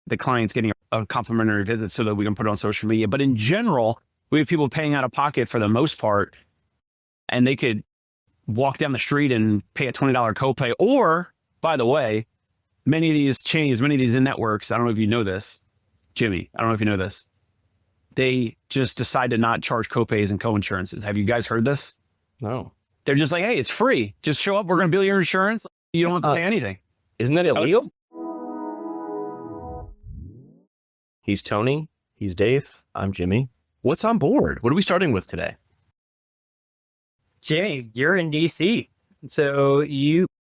the client's getting a complimentary visit so that we can put it on social media. But in general, we have people paying out of pocket for the most part, and they could walk down the street and pay a $20 copay. Or, by the way, many of these chains, many of these networks, I don't know if you know this, Jimmy, I don't know if you know this, they just decide to not charge copays and co-insurances. Have you guys heard this? No. They're just like, hey, it's free. Just show up. We're going to bill your insurance. You don't have to pay anything. Isn't that illegal? He's Tony. He's Dave. I'm Jimmy. What's on board? What are we starting with today? Jimmy, you're in DC. So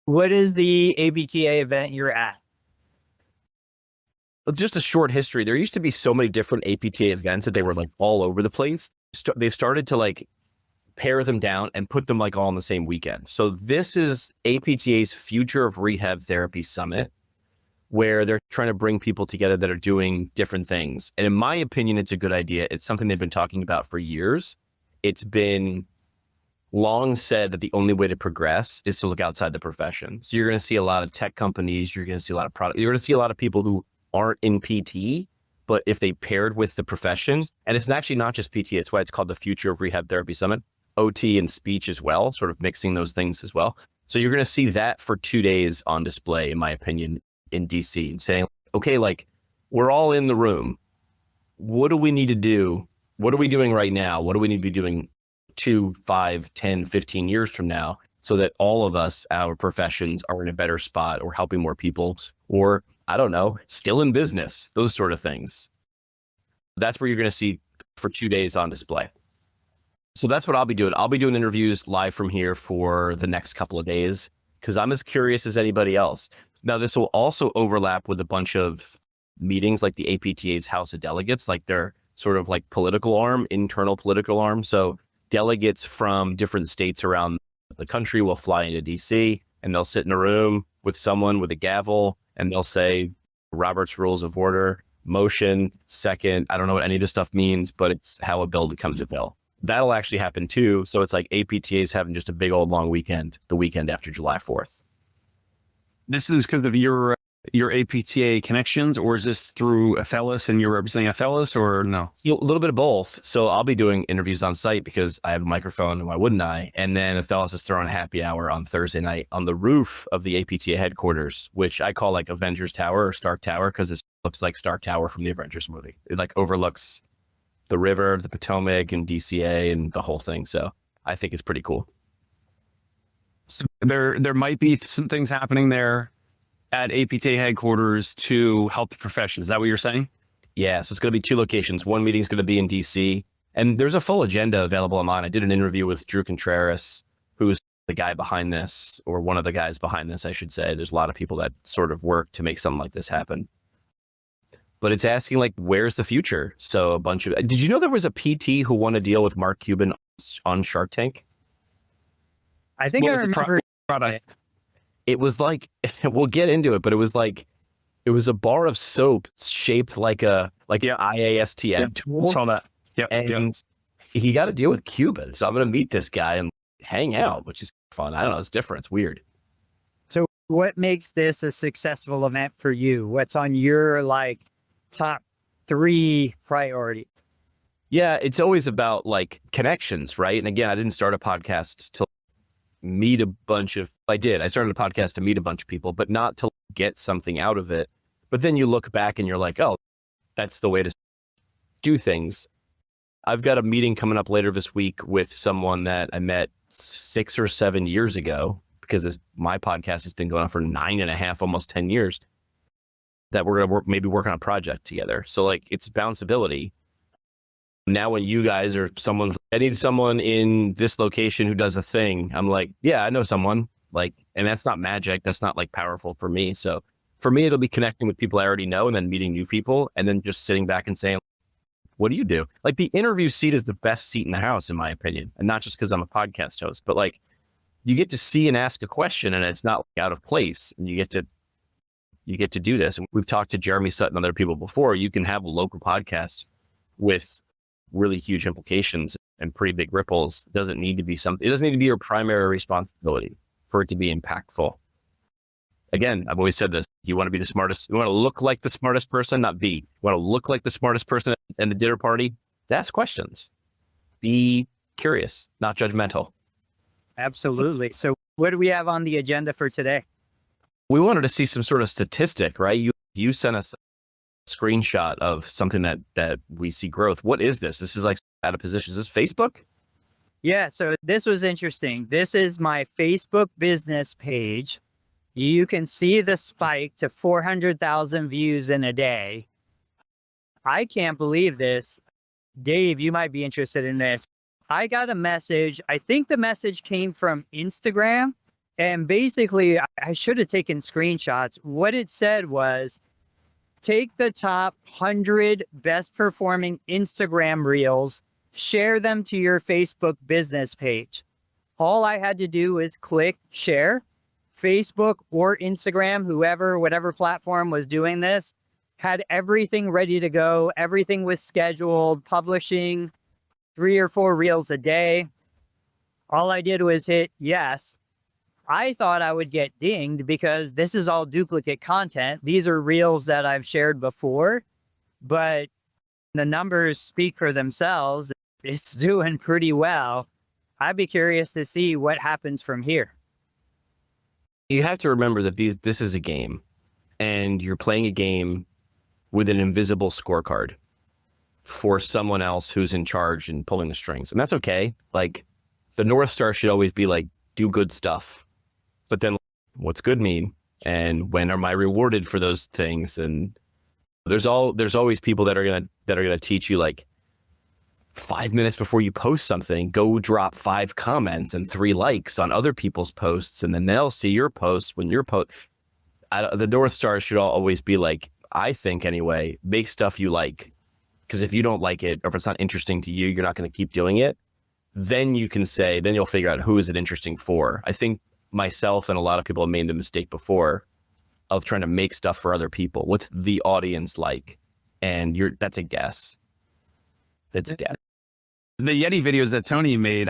what is the APTA event you're at? Just a short history. There used to be so many different APTA events that they were like all over the place. They've started to like pare them down and put them like all on the same weekend. So this is APTA's Future of Rehab Therapy Summit, where they're trying to bring people together that are doing different things. And in my opinion, it's a good idea. It's something they've been talking about for years. It's been long said that the only way to progress is to look outside the profession. So you're going to see a lot of tech companies. You're going to see a lot of product. You're going to see a lot of people who aren't in PT, but if they paired with the profession, and it's actually not just PT, it's why it's called the Future of Rehab Therapy Summit, OT and speech as well, sort of mixing those things as well. So you're going to see that for 2 days on display, in my opinion, in DC, and saying, okay, like we're all in the room. What do we need to do? What are we doing right now? What do we need to be doing 2, 5, 10, 15 years from now so that all of us, our professions, are in a better spot or helping more people, or I don't know, still in business, those sort of things. That's where you're going to see for 2 days on display. So that's what I'll be doing. I'll be doing interviews live from here for the next couple of days because I'm as curious as anybody else. Now, this will also overlap with a bunch of meetings like the APTA's House of Delegates, like their sort of like political arm, internal political arm. So delegates from different states around the country will fly into DC and they'll sit in a room with someone with a gavel and they'll say Robert's Rules of Order, motion, second. I don't know what any of this stuff means, but it's how a bill becomes a bill. That'll actually happen too. So it's like APTA's having just a big old long weekend, the weekend after July 4th. This is because of your APTA connections, or is this through Aphellis and you're representing Aphellis, or no? A little bit of both. So I'll be doing interviews on site because I have a microphone, and why wouldn't I? And then Aphellis is throwing a happy hour on Thursday night on the roof of the APTA headquarters, which I call like Avengers Tower or Stark Tower because it looks like Stark Tower from the Avengers movie. It like overlooks the river, the Potomac, and DCA, and the whole thing. So I think it's pretty cool. So there might be some things happening there at APTA headquarters to help the profession. Is that what you're saying? Yeah. So it's going to be 2 locations. One meeting is going to be in DC, and there's a full agenda available online. I did an interview with Drew Contreras, who's the guy behind this, or one of the guys behind this, I should say. There's a lot of people that sort of work to make something like this happen. But it's asking like, where's the future? So a bunch of, did you know there was a PT who won a deal with Mark Cuban on Shark Tank? I think I remember. Product. It was like, we'll get into it, but it was like, it was a bar of soap shaped like an IASTM tool. Saw that. Yep. And he got a deal with Cuban. So I'm going to meet this guy and hang out, which is fun. I don't know. It's different. It's weird. So what makes this a successful event for you? What's on your like top 3 priorities? Yeah, it's always about like connections, right? And again, I didn't start a podcast to meet a bunch of, I started a podcast to meet a bunch of people, but not to get something out of it. But then you look back and you're like, oh, that's the way to do things. I've got a meeting coming up later this week with someone that I met 6 or 7 years ago, because my podcast has been going on for 9.5, almost 10 years, that we're going to work on a project together. So like it's bounceability. Now when you guys or I need someone in this location who does a thing, I'm like, yeah, I know someone, like, and that's not magic. That's not like powerful for me. So for me, it'll be connecting with people I already know and then meeting new people and then just sitting back and saying, what do you do? Like the interview seat is the best seat in the house, in my opinion. And not just because I'm a podcast host, but like you get to see and ask a question and it's not like out of place, and you get to do this. And we've talked to Jeremy Sutton and other people before. You can have a local podcast with really huge implications and pretty big ripples. It doesn't need to be your primary responsibility for it to be impactful. Again, I've always said this. You want to be the smartest. You want to look like the smartest person, not be. You want to look like the smartest person at a dinner party. Ask questions. Be curious, not judgmental. Absolutely. So what do we have on the agenda for today? We wanted to see some sort of statistic, right? You sent us a screenshot of something that we see growth. What is this? This is like out of position. Is this Facebook? Yeah, so this was interesting. This is my Facebook business page. You can see the spike to 400,000 views in a day. I can't believe this. Dave, you might be interested in this. I got a message. I think the message came from Instagram. And basically, I should have taken screenshots. What it said was, take the top 100 best performing Instagram reels, share them to your Facebook business page. All I had to do was click share. Facebook or Instagram, whatever platform was doing this, had everything ready to go. Everything was scheduled, publishing 3 or 4 reels a day. All I did was hit yes. I thought I would get dinged because this is all duplicate content. These are reels that I've shared before, but the numbers speak for themselves. It's doing pretty well. I'd be curious to see what happens from here. You have to remember that this is a game, and you're playing a game with an invisible scorecard for someone else who's in charge and pulling the strings. And that's okay. Like, the North Star should always be like, do good stuff. But then what's good mean? And when am I rewarded for those things? And there's always people that are gonna teach you, like, 5 minutes before you post something, go drop 5 comments and 3 likes on other people's posts, and then they'll see your post when your post. The North Star should always be like, I think anyway, make stuff you like. Because if you don't like it, or if it's not interesting to you, you're not going to keep doing it. Then you can say, then you'll figure out who is it interesting for. I think myself and a lot of people have made the mistake before of trying to make stuff for other people. What's the audience like? And that's a guess. That's a guess. The Yeti videos that Tony made,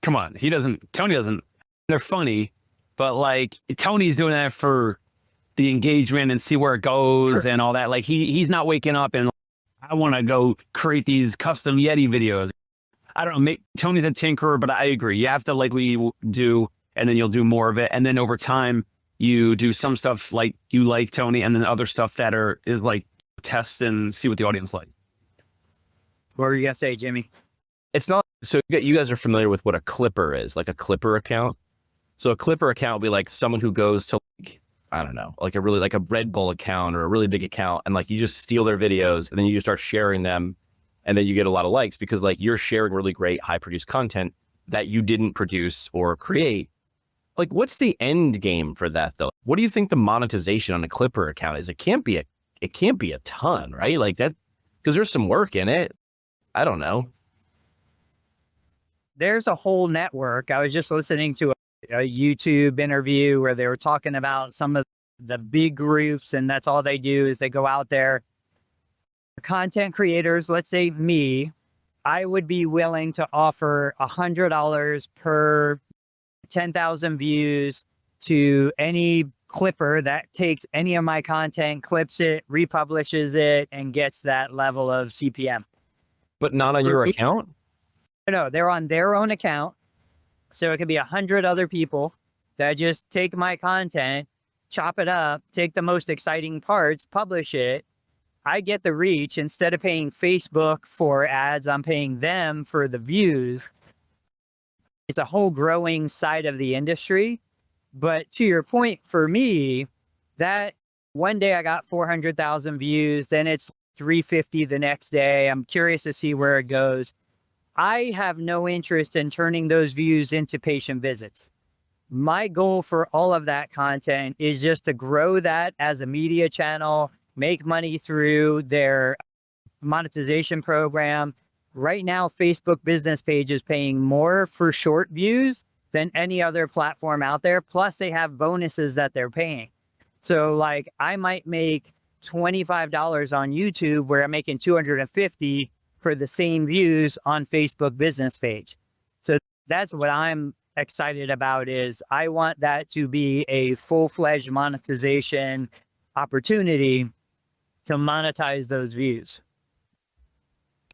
come on, Tony doesn't, they're funny, but like Tony's doing that for the engagement and see where it goes and all that. Like he's not waking up and I want to go create these custom Yeti videos. I don't know, Tony's a tinkerer, but I agree. You have to like what you do, and then you'll do more of it. And then over time, you do some stuff like you like, Tony, and then other stuff that is like test and see what the audience like. What were you going to say, Jimmy? It's not, so you guys are familiar with what a clipper is, like a clipper account. So a clipper account would be like someone who goes to, like, I don't know, like a Red Bull account or a really big account, and like you just steal their videos and then you just start sharing them, and then you get a lot of likes because like you're sharing really great high produced content that you didn't produce or create. Like, what's the end game for that though? What do you think the monetization on a clipper account is? It can't be a ton, right? Like that, because there's some work in it. I don't know. There's a whole network. I was just listening to a YouTube interview where they were talking about some of the big groups, and that's all they do is they go out there. Content creators, let's say me, I would be willing to offer $100 per 10,000 views to any clipper that takes any of my content, clips it, republishes it, and gets that level of CPM. But not on your account? No, they're on their own account. So it could be 100 other people that just take my content, chop it up, take the most exciting parts, publish it. I get the reach. Instead of paying Facebook for ads, I'm paying them for the views. It's a whole growing side of the industry. But to your point, for me, that one day I got 400,000 views, then it's 350 the next day. I'm curious to see where it goes. I have no interest in turning those views into patient visits. My goal for all of that content is just to grow that as a media channel, make money through their monetization program. Right now, Facebook business page is paying more for short views than any other platform out there. Plus they have bonuses that they're paying. So like I might make $25 on YouTube where I'm making 250 for the same views on Facebook business page. So that's what I'm excited about is I want that to be a full-fledged monetization opportunity to monetize those views.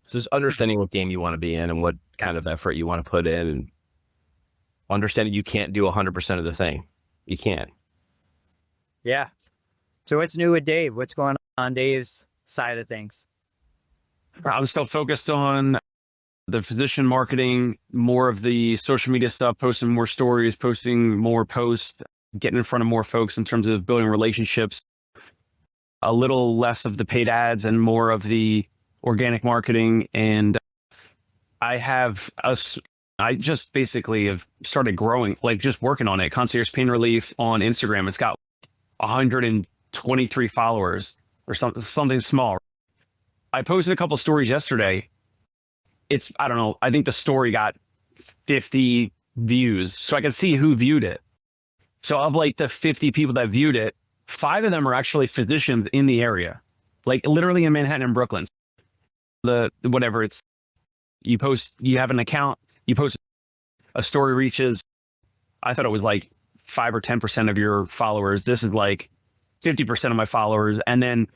So just understanding what game you want to be in and what kind of effort you want to put in, and understanding you can't do 100% of the thing. You can't. Yeah. So what's new with Dave? What's going on Dave's side of things? I'm still focused on the physician marketing, more of the social media stuff, posting more stories, posting more posts, getting in front of more folks in terms of building relationships, a little less of the paid ads and more of the organic marketing. And I just basically have started growing, like just working on it. Concierge Pain Relief on Instagram. It's got 123 followers or something small. I posted a couple stories yesterday. I don't know, I think the story got 50 views. So I can see who viewed it. So of like the 50 people that viewed it, 5 of them are actually physicians in the area, like literally in Manhattan and Brooklyn. You have an account, you post a story reaches, I thought it was like 5 or 10% of your followers. This is like 50% of my followers. And then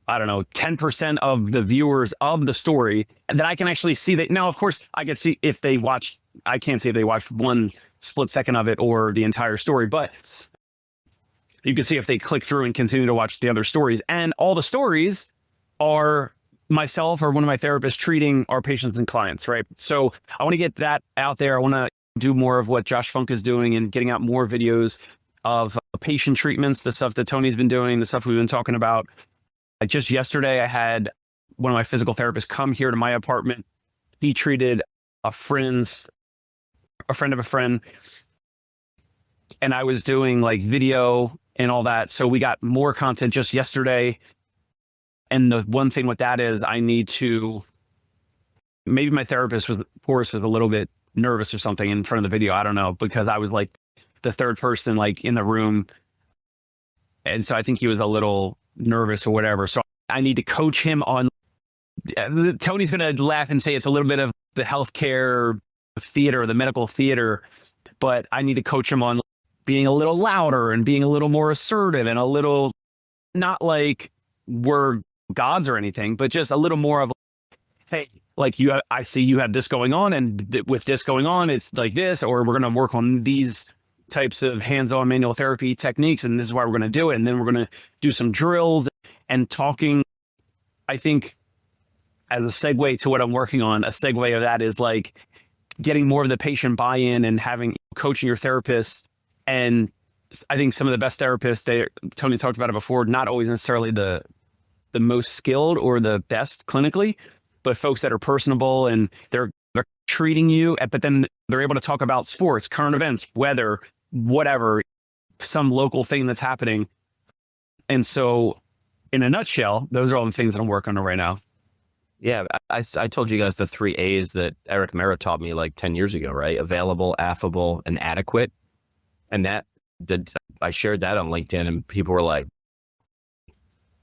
I don't know, 10% of the viewers of the story, and then I can actually see that. Now, of course, I can see if they watched, I can't see if they watched one split second of it or the entire story, but you can see if they click through and continue to watch the other stories. And all the stories are myself or one of my therapists treating our patients and clients, right? So I want to get that out there. I want to do more of what Josh Funk is doing and getting out more videos of patient treatments, the stuff that Tony's been doing, the stuff we've been talking about. Just yesterday, I had one of my physical therapists come here to my apartment. He treated a friend of a friend, and I was doing like video and all that. So we got more content just yesterday. And the one thing with that is maybe my therapist was a little bit nervous or something in front of the video. I don't know, because I was like the third person like in the room. And so I think he was a little nervous or whatever. So I need to coach him on. Tony's going to laugh and say it's a little bit of the healthcare theater, the medical theater, but I need to coach him on being a little louder and being a little more assertive and a little, not like we're gods or anything, but just a little more of, hey, like I see you have this going on, and with this going on, it's like this, or we're going to work on these types of hands-on manual therapy techniques, and this is why we're going to do it. And then we're going to do some drills and talking. I think as a segue to what I'm working on, a segue of that is like getting more of the patient buy-in and coaching your therapist. And I think some of the best therapists, Tony talked about it before, not always necessarily the most skilled or the best clinically, but folks that are personable and they're treating you, but then they're able to talk about sports, current events, weather, whatever, some local thing that's happening. And so in a nutshell, those are all the things that I'm working on right now. Yeah, I told you guys the 3 A's that Eric Mera taught me like 10 years ago, right? Available, affable, and adequate. And I shared that on LinkedIn, and people were like,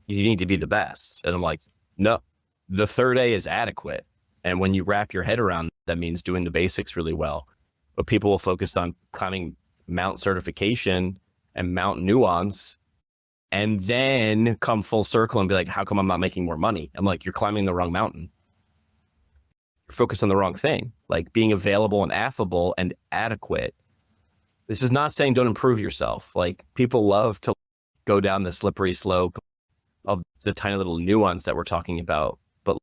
you need to be the best. And I'm like, no, the 3rd A is adequate. And when you wrap your head around that, means doing the basics really well. But people will focus on climbing mount certification and mount nuance, and then come full circle and be like, how come I'm not making more money? I'm like, you're climbing the wrong mountain. You're focused on the wrong thing. Like being available and affable and adequate. This is not saying don't improve yourself. Like people love to go down the slippery slope of the tiny little nuance that we're talking about. But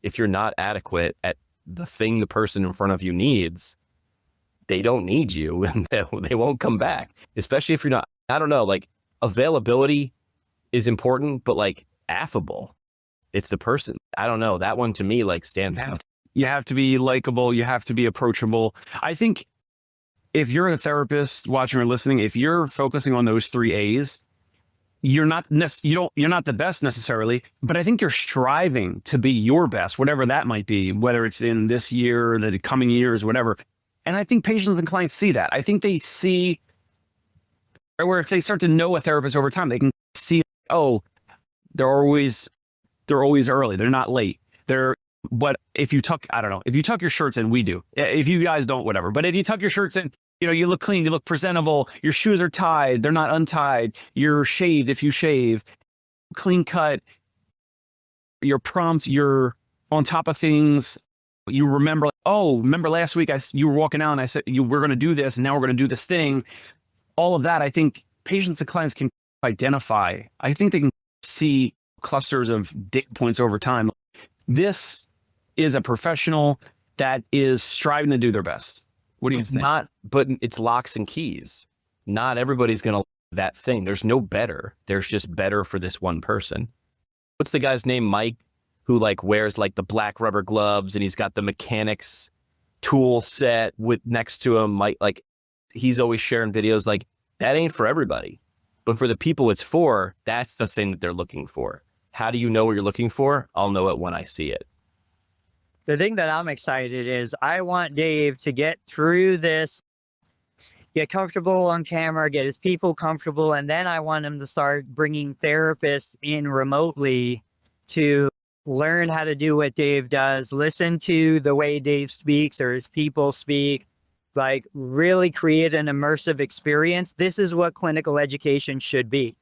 if you're not adequate at the thing the person in front of you needs, they don't need you, and they won't come back. Especially if you're not, I don't know, like availability is important, but like affable. If the person, I don't know, that one to me like stands out. You have to be likable. You have to be approachable. I think if you're a therapist watching or listening, if you're focusing on those 3 A's, you're not the best necessarily, but I think you're striving to be your best, whatever that might be, whether it's in this year or the coming years, whatever. And I think patients and clients see that. I think they see, or if they start to know a therapist over time, they can see, oh, they're always early. They're not late. They're But if you tuck, I don't know, if you tuck your shirts in, we do. If you guys don't, whatever. But if you tuck your shirts in, you look clean, you look presentable, your shoes are tied, they're not untied, you're shaved if you shave, clean cut, you're prompt, you're on top of things. You remember, remember last week you were walking out and I said we're going to do this, and now we're going to do this thing. All of that, I think patients and clients can identify. I think they can see clusters of data points over time. This is a professional that is striving to do their best. What do you think? But it's locks and keys. Not everybody's going to that thing. There's no better. There's just better for this one person. What's the guy's name? Mike, who wears the black rubber gloves, and he's got the mechanics tool set with next to him. Mike, he's always sharing videos. That ain't for everybody, but for the people it's for, that's the thing that they're looking for. How do you know what you're looking for? I'll know it when I see it. The thing that I'm excited is I want Dave to get through this, get comfortable on camera, get his people comfortable, and then I want him to start bringing therapists in remotely to learn how to do what Dave does, listen to the way Dave speaks or his people speak, really create an immersive experience. This is what clinical education should be.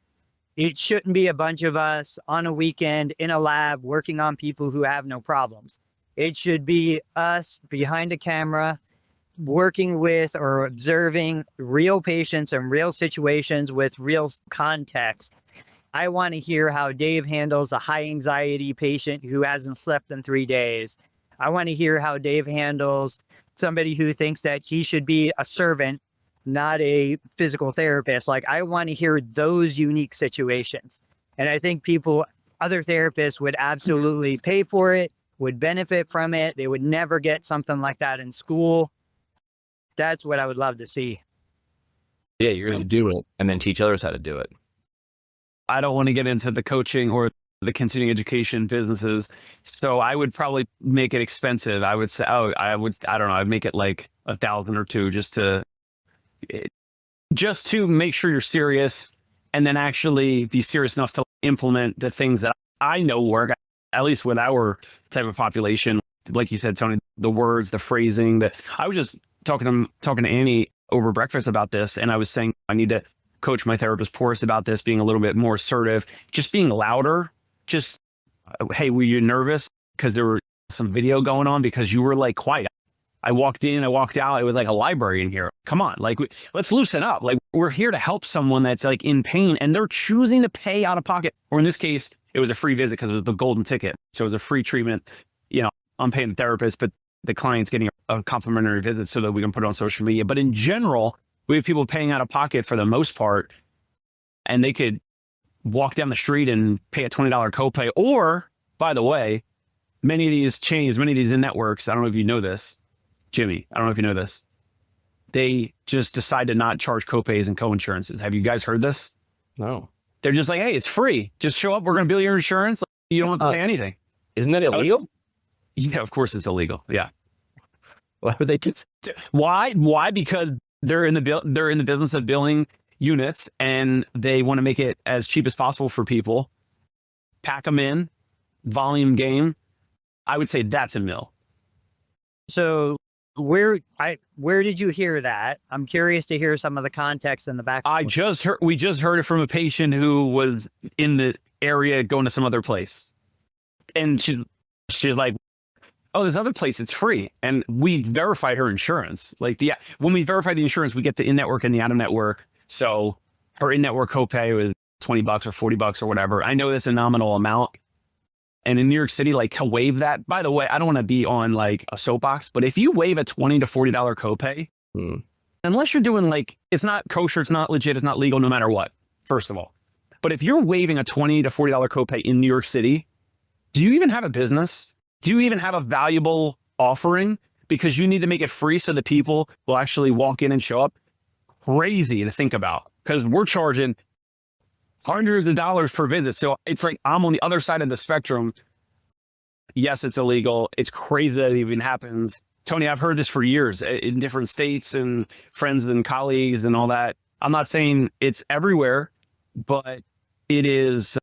It shouldn't be a bunch of us on a weekend in a lab working on people who have no problems. It should be us behind a camera working with or observing real patients and real situations with real context. I want to hear how Dave handles a high anxiety patient who hasn't slept in 3 days. I want to hear how Dave handles somebody who thinks that he should be a servant, not a physical therapist. I want to hear those unique situations. And I think other therapists would absolutely pay for it, would benefit from it. They would never get something like that in school. That's what I would love to see. Yeah, you're going to do it and then teach others how to do it. I don't want to get into the coaching or the continuing education businesses. So I would probably make it expensive. I would say, I don't know, I'd make it $1,000 or $2 just to make sure you're serious, and then actually be serious enough to implement the things that I know work, at least with our type of population. Like you said, Tony, the words, the phrasing, I was just talking to Annie over breakfast about this. And I was saying, I need to coach my therapist Porus about this, being a little bit more assertive, just being louder. Just, hey, were you nervous because there were some video going on because you were quiet? I walked in, I walked out. It was like a library in here. Come on, let's loosen up. We're here to help someone that's in pain, and they're choosing to pay out of pocket. Or in this case, it was a free visit because it was the golden ticket. So it was a free treatment. I'm paying the therapist, but the client's getting a complimentary visit so that we can put it on social media. But in general, we have people paying out of pocket for the most part, and they could walk down the street and pay a $20 copay. Or, by the way, many of these chains, many of these networks, I don't know if you know this, Jimmy, I don't know if you know this, they just decide to not charge copays and co-insurances. Have you guys heard this? No. They're just hey, it's free. Just show up. We're going to bill your insurance. You don't have to pay anything. Isn't that illegal? Yeah, of course it's illegal. Yeah. Why would they just? Why? Because they're in the business of billing units, and they want to make it as cheap as possible for people. Pack them in, volume game. I would say that's a mill. So where did you hear that? I'm curious to hear some of the context in the back. We just heard it from a patient who was in the area going to some other place, and she's like, oh, this other place, it's free. And we verified her insurance. When we verify the insurance, we get the in-network and the out-of-network. So her in-network copay was $20 or $40 or whatever. I know that's a nominal amount. And in New York City, to waive that, by the way, I don't want to be on a soapbox, but if you waive a $20 to $40 copay, unless you're doing it's not kosher, it's not legit, it's not legal, no matter what, first of all. But if you're waiving a $20 to $40 copay in New York City, do you even have a business? Do you even have a valuable offering? Because you need to make it free so that people will actually walk in and show up. Crazy to think about, because we're charging hundreds of dollars per visit. So it's I'm on the other side of the spectrum. Yes, it's illegal. It's crazy that it even happens. Tony, I've heard this for years in different states and friends and colleagues and all that. I'm not saying it's everywhere, but it is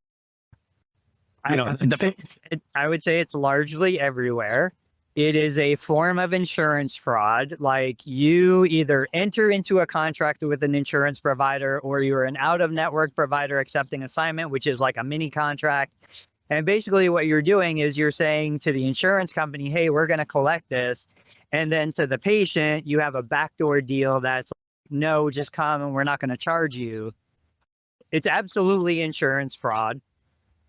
I would say it's largely everywhere. It is a form of insurance fraud. Like you either enter into a contract with an insurance provider or you're an out-of-network provider accepting assignment, which is like a mini contract. And basically what you're doing is you're saying to the insurance company, hey, we're going to collect this. And then to the patient, you have a backdoor deal that's like, no, just come and we're not going to charge you. It's absolutely insurance fraud.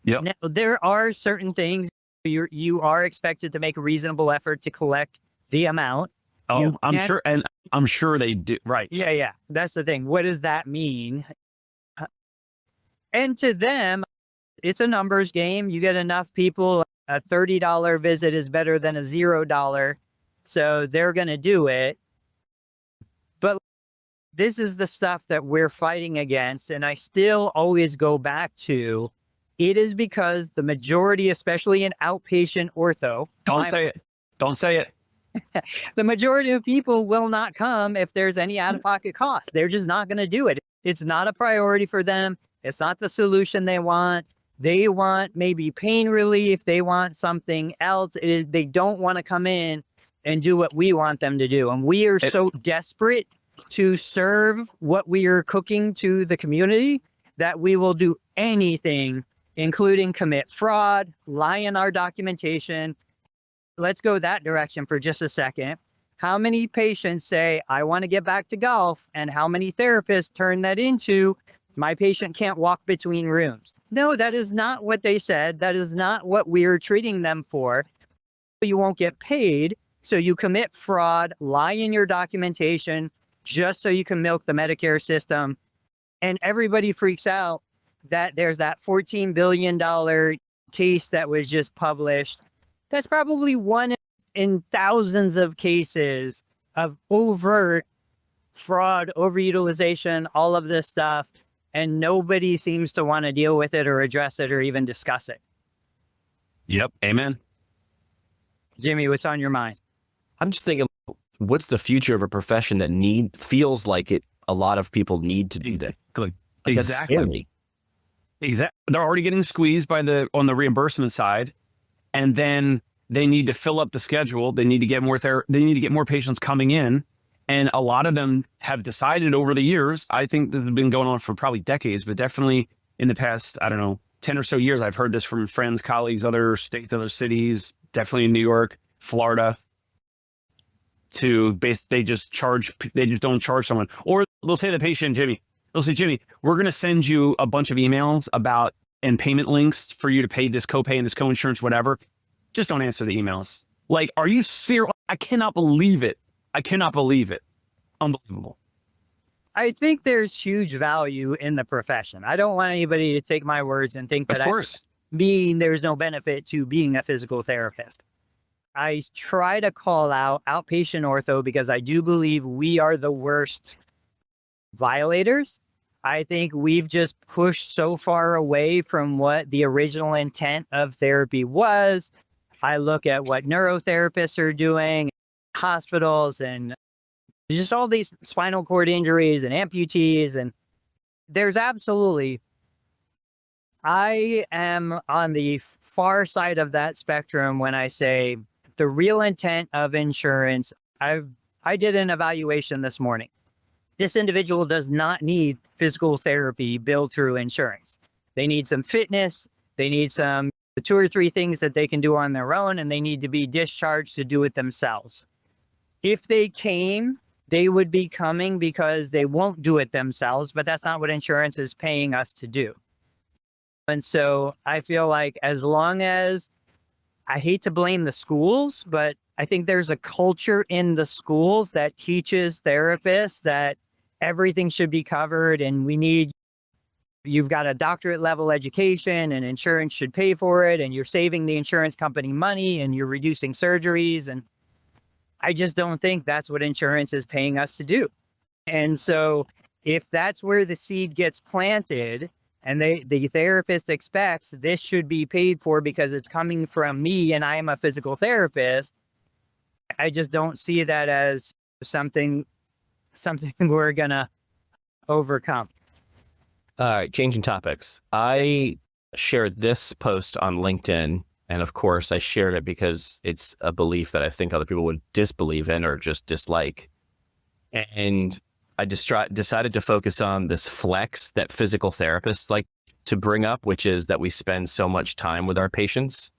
Yep. Now, there are certain things you are expected to make a reasonable effort to collect the amount. Oh, I'm sure they do. Right. Yeah. That's the thing. What does that mean? And to them, it's a numbers game. You get enough people, a $30 visit is better than a $0. So they're going to do it. But this is the stuff that we're fighting against. And I still always go back to, it is because the majority, especially in outpatient ortho. Don't say it. The majority of people will not come if there's any out-of-pocket cost. They're just not going to do it. It's not a priority for them. It's not the solution they want. They want maybe pain relief. They want something else. They don't want to come in and do what we want them to do. And we are so desperate to serve what we are cooking to the community that we will do anything, including commit fraud, lie in our documentation. Let's go that direction for just a second. How many patients say, I want to get back to golf, and how many therapists turn that into, my patient can't walk between rooms? No, that is not what they said. That is not what we're treating them for. You won't get paid, so you commit fraud, lie in your documentation, just so you can milk the Medicare system. And everybody freaks out that there's that $14 billion case that was just published. That's probably one in thousands of cases of overt fraud, overutilization, all of this stuff. And nobody seems to want to deal with it or address it or even discuss it. Yep. Amen. Jimmy, what's on your mind? I'm just thinking, what's the future of a profession that feels like it? A lot of people need to do that. Exactly. They're already getting squeezed on the reimbursement side, and then they need to fill up the schedule. They need to get more they need to get more patients coming in, and a lot of them have decided over the years. I think this has been going on for probably decades, but definitely in the past, 10 or so years, I've heard this from friends, colleagues, other states, other cities, definitely in New York, Florida. They just don't charge someone, or they'll say to the patient, they'll say, Jimmy, we're going to send you a bunch of emails and payment links for you to pay this copay and this coinsurance, whatever. Just don't answer the emails. Like, are you serious? I cannot believe it. Unbelievable. I think there's huge value in the profession. I don't want anybody to take my words and think that I mean there's no benefit to being a physical therapist. I try to call out outpatient ortho because I do believe we are the worst violators. I think we've just pushed so far away from what the original intent of therapy was. I look at what neurotherapists are doing, hospitals, and just all these spinal cord injuries and amputees. And there's I am on the far side of that spectrum when I say the real intent of insurance. I did an evaluation this morning. This individual does not need physical therapy billed through insurance. They need some fitness. They need some 2 or 3 things that they can do on their own, and they need to be discharged to do it themselves. If they came, they would be coming because they won't do it themselves, but that's not what insurance is paying us to do. And so I feel like as long as, I hate to blame the schools, but I think there's a culture in the schools that teaches therapists that everything should be covered, and you've got a doctorate level education and insurance should pay for it, and you're saving the insurance company money and you're reducing surgeries. And I just don't think that's what insurance is paying us to do. And so if that's where the seed gets planted and the therapist expects this should be paid for because it's coming from me and I am a physical therapist, I just don't see that as something we're gonna overcome. All right, changing topics. I shared this post on LinkedIn. And of course, I shared it because it's a belief that I think other people would disbelieve in or just dislike. And I decided to focus on this flex that physical therapists like to bring up, which is that we spend so much time with our patients.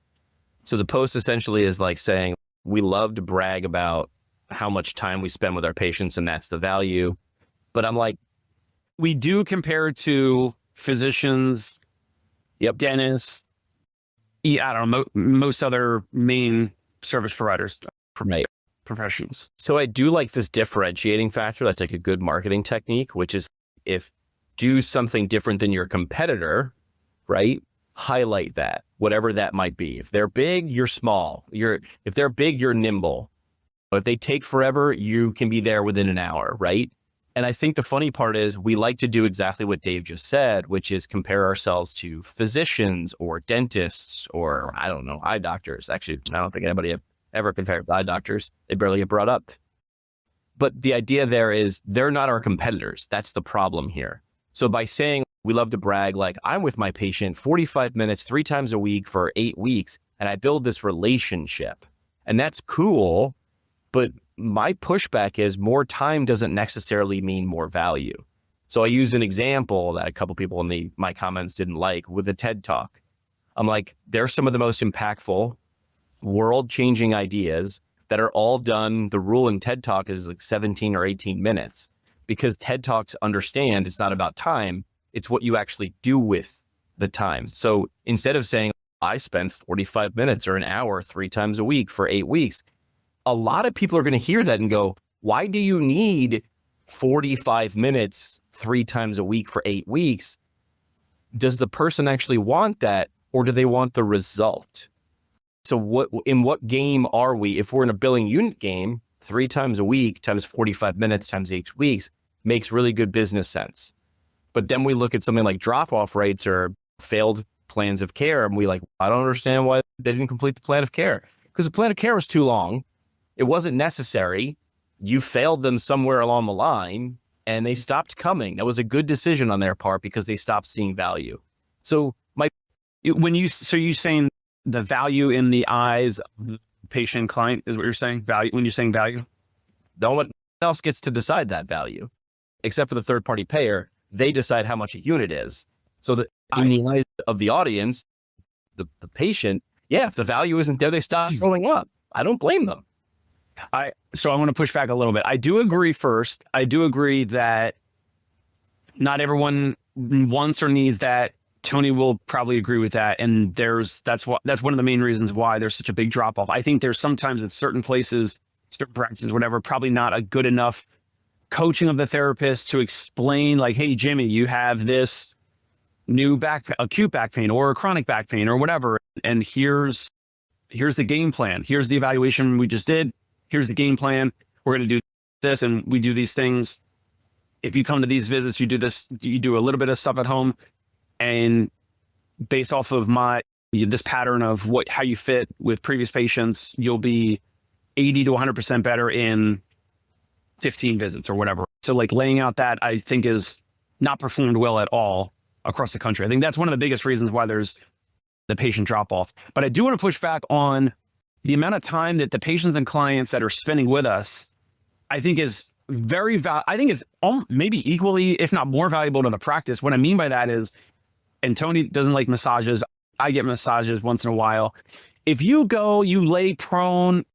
So the post essentially is like saying, we love to brag about how much time we spend with our patients, and that's the value. But I'm like, We do compare to physicians, dentists, I don't know, most other main service providers, right, professionals. So I do like this differentiating factor. That's like a good marketing technique, which is if do something different than your competitor, right? Highlight that, whatever that might be. If they're big, you're small. If they're big, you're nimble. If they take forever, you can be there within an hour, right? And I think the funny part is we like to do exactly what Dave just said, which is compare ourselves to physicians or dentists or, I don't know, eye doctors. Actually, I don't think anybody ever compared to eye doctors. They barely get brought up. But the idea there is they're not our competitors. That's the problem here. So by saying we love to brag, like I'm with my patient 45 minutes, 3 times a week for 8 weeks, and I build this relationship. And that's cool. But my pushback is more time doesn't necessarily mean more value. So I use an example that a couple people in my comments didn't like with the TED Talk. I'm like, they're some of the most impactful, world-changing ideas that are all done. The rule in TED Talk is like 17 or 18 minutes because TED Talks understand it's not about time. It's what you actually do with the time. So instead of saying, I spend 45 minutes or an hour 3 times a week for 8 weeks, a lot of people are going to hear that and go, why do you need 45 minutes 3 times a week for 8 weeks? Does the person actually want that, or do they want the result? So in what game are we? If we're in a billing unit game, 3 times a week times 45 minutes times 8 weeks makes really good business sense. But then we look at something like drop-off rates or failed plans of care, and we like, I don't understand why they didn't complete the plan of care. Because the plan of care was too long. It wasn't necessary. You failed them somewhere along the line and they stopped coming. That was a good decision on their part because they stopped seeing value. So you saying the value in the eyes of the patient client is what you're saying? Value when you're saying value? No one else gets to decide that value except for the third party payer. They decide how much a unit is. So that in the eyes of the audience, the patient, if the value isn't there, they stop showing up. I don't blame them. So I want to push back a little bit. I do agree first. I do agree that not everyone wants or needs that. Tony will probably agree with that. And that's one of the main reasons why there's such a big drop off. I think there's sometimes in certain places, certain practices, whatever, probably not a good enough coaching of the therapist to explain like, hey, Jimmy, you have this new acute back pain or chronic back pain or whatever. And here's the game plan. Here's the evaluation we just did. Here's the game plan. We're going to do this and we do these things. If you come to these visits, you do this, you do a little bit of stuff at home. And based off of this pattern of how you fit with previous patients, you'll be 80 to 100% better in 15 visits or whatever. So like laying out that I think is not performed well at all across the country. I think that's one of the biggest reasons why there's the patient drop off. But I do want to push back on the amount of time that the patients and clients that are spending with us, I think is very I think it's maybe equally, if not more valuable to the practice. What I mean by that is, and Tony doesn't like massages. I get massages once in a while. If you go, you lay prone,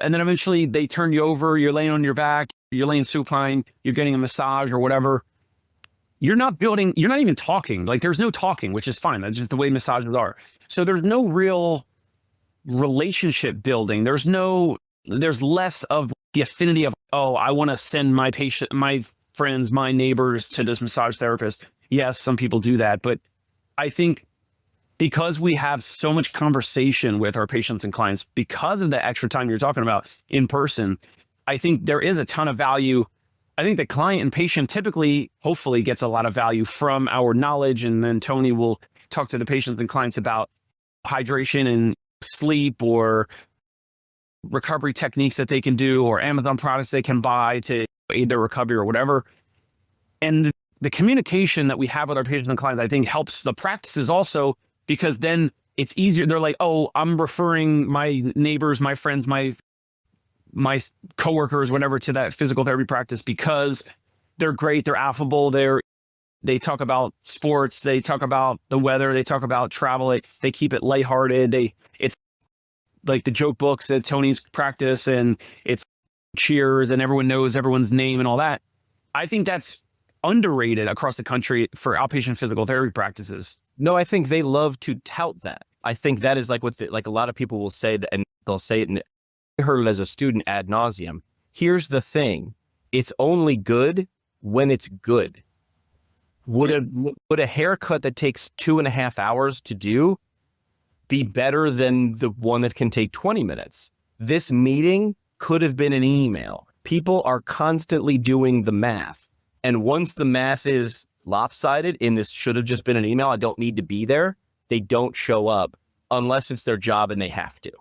and then eventually they turn you over, you're laying on your back, you're laying supine, you're getting a massage or whatever. You're not even talking. Like there's no talking, which is fine. That's just the way massages are. So there's no real relationship building. There's less of the affinity of, oh, I want to send my patient, my friends, my neighbors to this massage therapist. Yes, some people do that. But I think because we have so much conversation with our patients and clients, because of the extra time you're talking about in person, I think there is a ton of value. I think the client and patient typically, hopefully, gets a lot of value from our knowledge. And then Tony will talk to the patients and clients about hydration and sleep or recovery techniques that they can do or Amazon products they can buy to aid their recovery or whatever. And the communication that we have with our patients and clients, I think helps the practices also because then it's easier. They're like, oh, I'm referring my neighbors, my friends, my coworkers, whatever, to that physical therapy practice because they're great. They're affable. They talk about sports. They talk about the weather. They talk about travel. They keep it lighthearted. It's like the joke books at Tony's practice, and it's cheers, and everyone knows everyone's name and all that. I think that's underrated across the country for outpatient physical therapy practices. No, I think they love to tout that. I think that is like what like a lot of people will say, and they'll say it, and I heard it as a student ad nauseum. Here's the thing. It's only good when it's good. Would a haircut that takes 2.5 hours to do be better than the one that can take 20 minutes? This meeting could have been an email. People are constantly doing the math. And once the math is lopsided in this should have just been an email, I don't need to be there, they don't show up unless it's their job and they have to.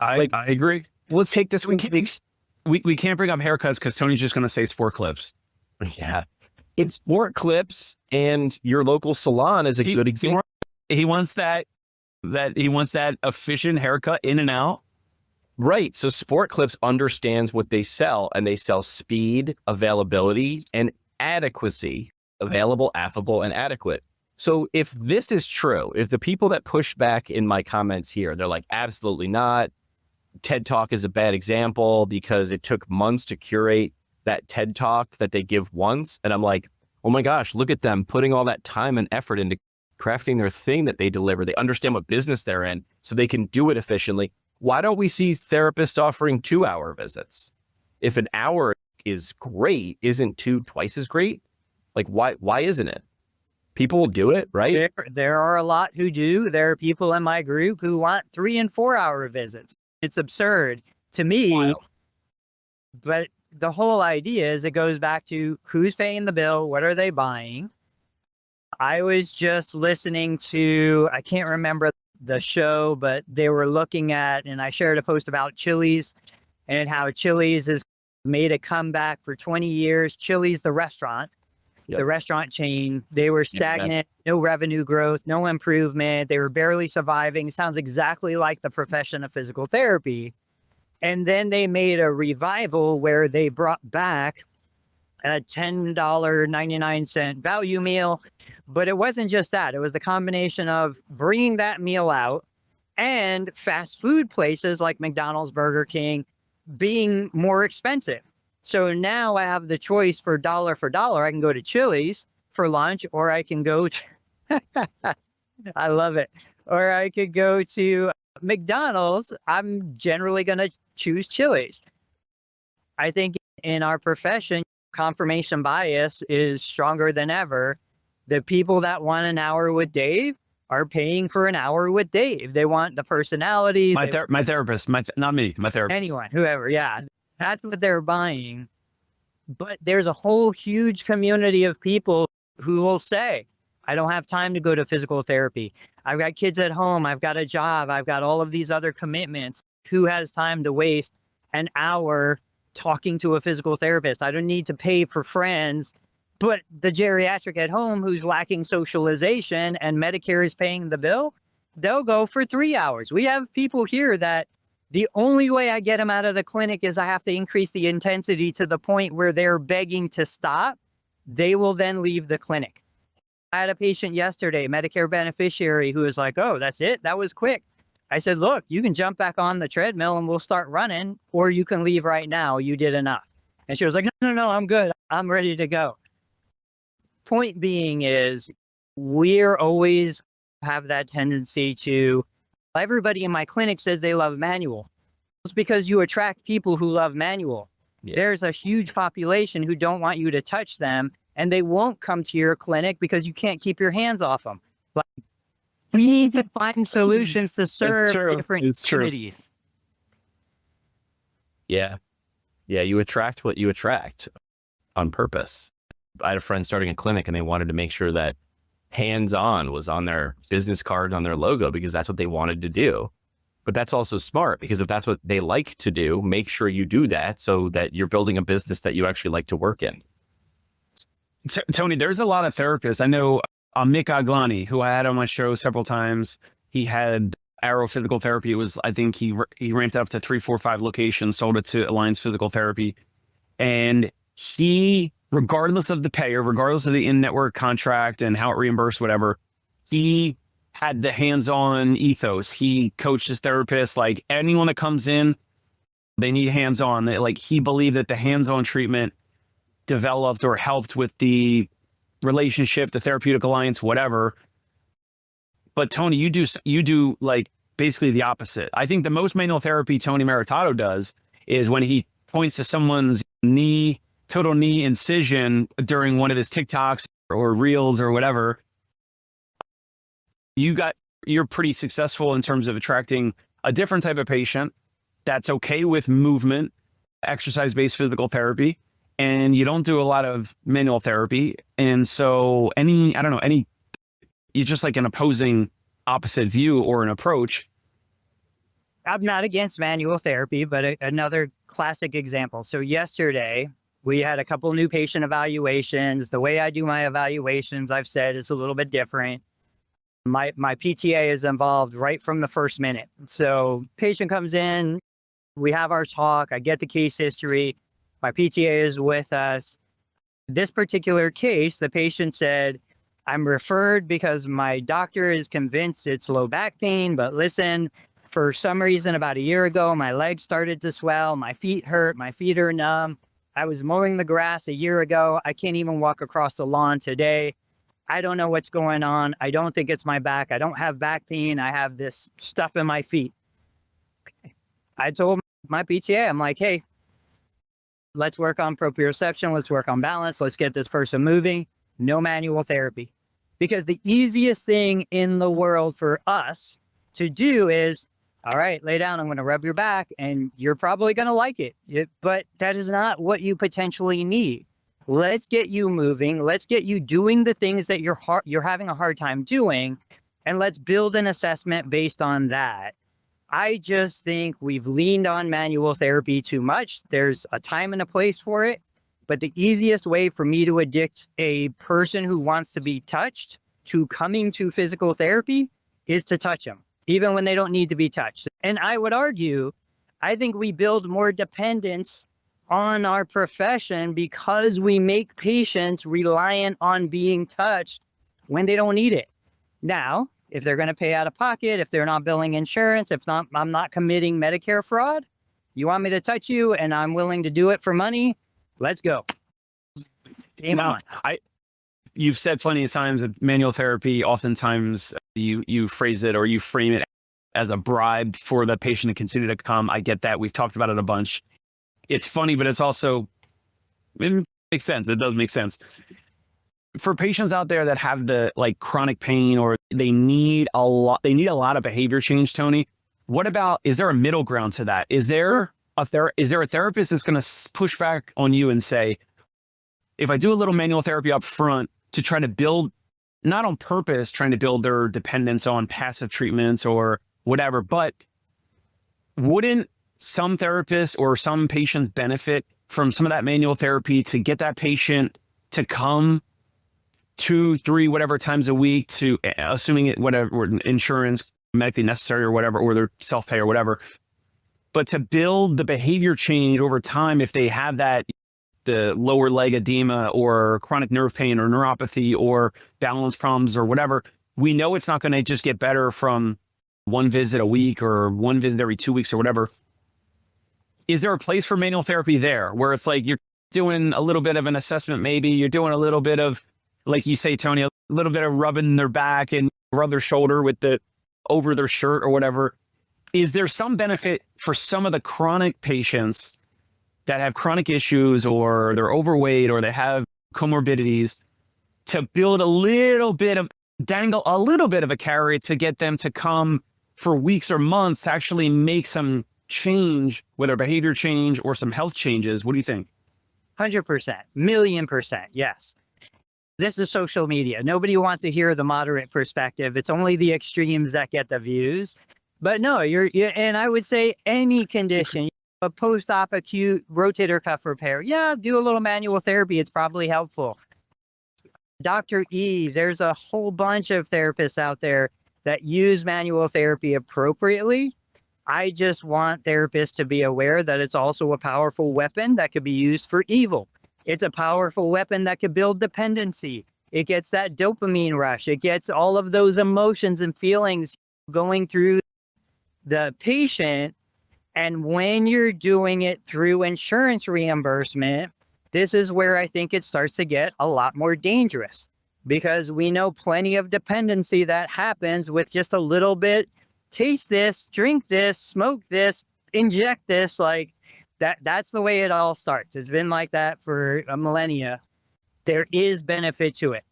I agree. Let's take this week. We can't bring up haircuts because Tony's just going to say sport clips. Yeah. It's sport clips, and your local salon is a good example. He wants that efficient haircut in and out. Right. So Sport Clips understands what they sell, and they sell speed, availability, and adequacy. Available, affable, and adequate. So if this is true, if the people that push back in my comments here, they're like, absolutely not. TED Talk is a bad example because it took months to curate that TED Talk that they give once. And I'm like, oh my gosh, look at them putting all that time and effort into crafting their thing that they deliver. They understand what business they're in so they can do it efficiently. Why don't we see therapists offering 2-hour visits? If an hour is great, isn't 2 twice as great? Like, why isn't it? People will do it, right? There are a lot who do. There are people in my group who want 3 and 4 hour visits. It's absurd to me. Wow. But the whole idea is it goes back to who's paying the bill, what are they buying? I was just listening to, I can't remember the show, but they were looking at, and I shared a post about Chili's and how Chili's has made a comeback for 20 years. Chili's, the restaurant, the restaurant chain, they were stagnant, no revenue growth, no improvement. They were barely surviving. It sounds exactly like the profession of physical therapy. And then they made a revival where they brought back a $10.99 value meal. But it wasn't just that. It was the combination of bringing that meal out and fast food places like McDonald's, Burger King being more expensive. So now I have the choice for dollar. I can go to Chili's for lunch, or I can go to, I love it. Or I could go to McDonald's. I'm generally going to choose Chili's. I think in our profession, confirmation bias is stronger than ever. The people that want an hour with Dave are paying for an hour with Dave. They want the personality. My therapist, not me, my therapist. Anyone, whoever, yeah. That's what they're buying. But there's a whole huge community of people who will say, I don't have time to go to physical therapy. I've got kids at home. I've got a job. I've got all of these other commitments. Who has time to waste an hour talking to a physical therapist? I don't need to pay for friends. But the geriatric at home who's lacking socialization and Medicare is paying the bill, they'll go for 3 hours. We have people here that the only way I get them out of the clinic is I have to increase the intensity to the point where they're begging to stop. They will then leave the clinic. I had a patient yesterday, Medicare beneficiary, who was like, oh, that's it? That was quick. I said, look, you can jump back on the treadmill and we'll start running, or you can leave right now. You did enough. And she was like, no, I'm good. I'm ready to go. Point being is we're always have that tendency to, everybody in my clinic says they love manual. It's because you attract people who love manual. Yeah. There's a huge population who don't want you to touch them, and they won't come to your clinic because you can't keep your hands off them. But we need to find solutions to serve different communities. Yeah. Yeah, you attract what you attract on purpose. I had a friend starting a clinic, and they wanted to make sure that hands-on was on their business card, on their logo, because that's what they wanted to do. But that's also smart, because if that's what they like to do, make sure you do that so that you're building a business that you actually like to work in. Tony, there's a lot of therapists. I know Mick Aglani, who I had on my show several times. He had Arrow Physical Therapy. It was, I think he ramped it up to 3, 4, 5 locations, sold it to Alliance Physical Therapy. And he, regardless of the payer, regardless of the in-network contract and how it reimbursed, whatever, he had the hands-on ethos. He coached his therapists, like anyone that comes in, they need hands-on. Like he believed that the hands-on treatment developed or helped with the relationship, the therapeutic alliance, whatever. But Tony, you do like basically the opposite. I think the most manual therapy Tony Maritato does is when he points to someone's total knee incision during one of his TikToks or reels or whatever. You're pretty successful in terms of attracting a different type of patient that's okay with movement, exercise-based physical therapy, and you don't do a lot of manual therapy. And so you're just like an opposite view or an approach. I'm not against manual therapy, but another classic example. So yesterday we had a couple new patient evaluations. The way I do my evaluations, I've said, is a little bit different. My PTA is involved right from the first minute. So patient comes in, we have our talk, I get the case history, my PTA is with us. This particular case, the patient said, I'm referred because my doctor is convinced it's low back pain, but listen, for some reason about a year ago, my legs started to swell, my feet hurt, my feet are numb. I was mowing the grass a year ago. I can't even walk across the lawn today. I don't know what's going on. I don't think it's my back. I don't have back pain. I have this stuff in my feet. Okay. I told my PTA, I'm like, hey, let's work on proprioception. Let's work on balance. Let's get this person moving. No manual therapy. Because the easiest thing in the world for us to do is, all right, lay down. I'm going to rub your back and you're probably going to like it. But that is not what you potentially need. Let's get you moving. Let's get you doing the things that you're having a hard time doing. And let's build an assessment based on that. I just think we've leaned on manual therapy too much. There's a time and a place for it. But the easiest way for me to addict a person who wants to be touched to coming to physical therapy is to touch them, even when they don't need to be touched. And I would argue, I think we build more dependence on our profession because we make patients reliant on being touched when they don't need it. Now, if they're going to pay out of pocket, if they're not billing insurance, I'm not committing Medicare fraud, you want me to touch you and I'm willing to do it for money, let's go. Game on. You've said plenty of times that manual therapy, oftentimes you phrase it or you frame it as a bribe for the patient to continue to come. I get that. We've talked about it a bunch. It's funny, but it makes sense. It does make sense. For patients out there that have the like chronic pain or they need a lot of behavior change, Tony, is there a middle ground to that? Is there a therapist that's going to push back on you and say, if I do a little manual therapy up front to try to build, not on purpose, trying to build their dependence on passive treatments or whatever, but wouldn't some therapists or some patients benefit from some of that manual therapy to get that patient to come 2, 3, whatever times a week to, assuming it, whatever, insurance, medically necessary or whatever, or their self-pay or whatever, but to build the behavior change over time if they have the lower leg edema or chronic nerve pain or neuropathy or balance problems or whatever, we know it's not going to just get better from one visit a week or one visit every 2 weeks or whatever. Is there a place for manual therapy there where it's like you're doing a little bit of an assessment, maybe you're doing a little bit of, like you say, Tony, a little bit of rubbing their back and rub their shoulder over their shirt or whatever. Is there some benefit for some of the chronic patients that have chronic issues or they're overweight or they have comorbidities to build dangle a little bit of a carrot to get them to come for weeks or months to actually make some change, whether behavior change or some health changes? What do you think? 100%, $1,000,000%. Yes. This is social media. Nobody wants to hear the moderate perspective. It's only the extremes that get the views. But no, and I would say any condition, a post-op acute rotator cuff repair, yeah, do a little manual therapy. It's probably helpful. Dr. E, there's a whole bunch of therapists out there that use manual therapy appropriately. I just want therapists to be aware that it's also a powerful weapon that could be used for evil. It's a powerful weapon that could build dependency. It gets that dopamine rush. It gets all of those emotions and feelings going through the patient. And when you're doing it through insurance reimbursement, this is where I think it starts to get a lot more dangerous, because we know plenty of dependency that happens with just a little bit. Taste this, drink this, smoke this, inject this. Like that's the way it all starts. It's been like that for a millennia. There is benefit to it.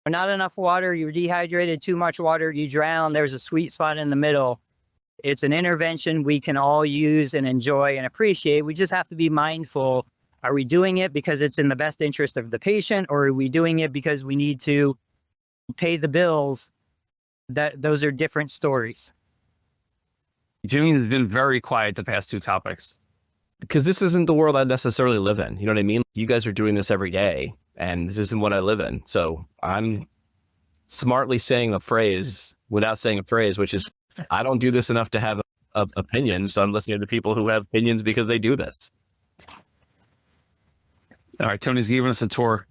Not enough water, you're dehydrated, too much water, you drown. There's a sweet spot in the middle. It's an intervention we can all use and enjoy and appreciate. We just have to be mindful. Are we doing it because it's in the best interest of the patient, or are we doing it because we need to pay the bills? Those are different stories. Jimmy has been very quiet the past two topics. Because this isn't the world I necessarily live in. You know what I mean? You guys are doing this every day, and this isn't what I live in. So I'm smartly saying a phrase without saying a phrase, which is, I don't do this enough to have opinions. So I'm listening to people who have opinions because they do this. All right, Tony's giving us a tour.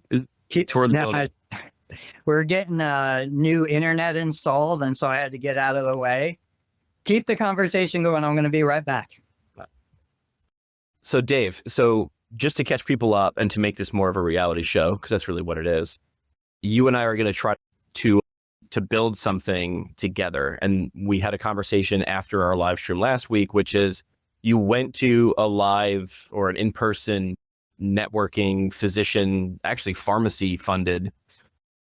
Tour of the building. We're getting a new internet installed, and so I had to get out of the way. Keep the conversation going. I'm going to be right back. So Dave, just to catch people up and to make this more of a reality show, because that's really what it is, you and I are going to try to build something together. And we had a conversation after our live stream last week, which is you went to a live or an in-person networking physician, actually pharmacy funded